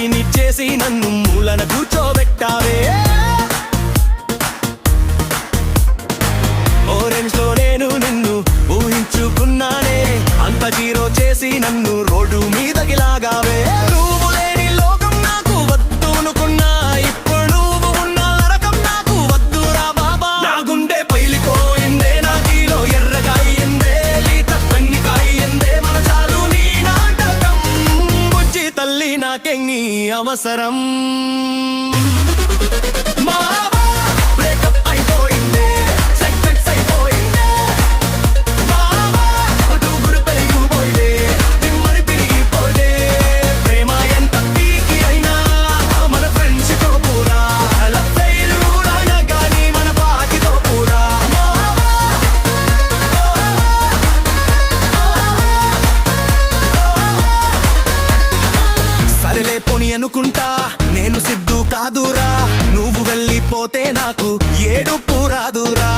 చేసి నన్ను మూలన కూర్చోబెట్టావే ఆరెంజ్ లో నేను నిన్ను ఊహించుకున్నానే అంత జీరో చేసి నన్ను రోడ్డు మీదకి లాగావే నువ్వు లేని లోకం నాకు వద్దు అనుకున్నా ఇప్పుడు నువ్వు ఉన్న నరకం నాకు వద్దురా బాబా నా గుండె పైలిపోయిందే నా జీలో ఎర్రగా అయ్యిందే లీత పెన్నిగా అయ్యిందే మన చాలు నీ నాటకం బుజ్జి తల్లి నాకెంగి అవసరం అనుకుంటా నేను సిద్ధు కాదురా నువ్వు వెళ్ళిపోతే నాకు ఏడుపు రాదురా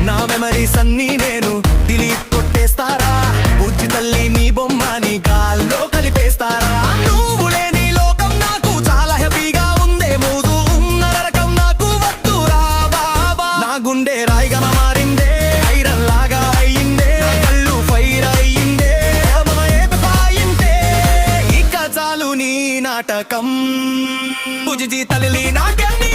నా మెమరీస్ అన్నీ నేను డిలీట్ కొట్టేస్తారా బుజ్జి తల్లి నీ బొమ్మని గాల్లో కలిపేస్తారా నువ్వు లేని లోకం నాకు చాలా హ్యాపీగా ఉందే మూదు ఉన్న నరకం నాకు వద్దురా బాబా నా గుండె రాయిగా మారిందే ఐరన్ లాగా అయ్యిందే కళ్ళు ఫైర్ అయ్యిందే నాటకం బుజ్జి తల్లి నాట్యాన్ని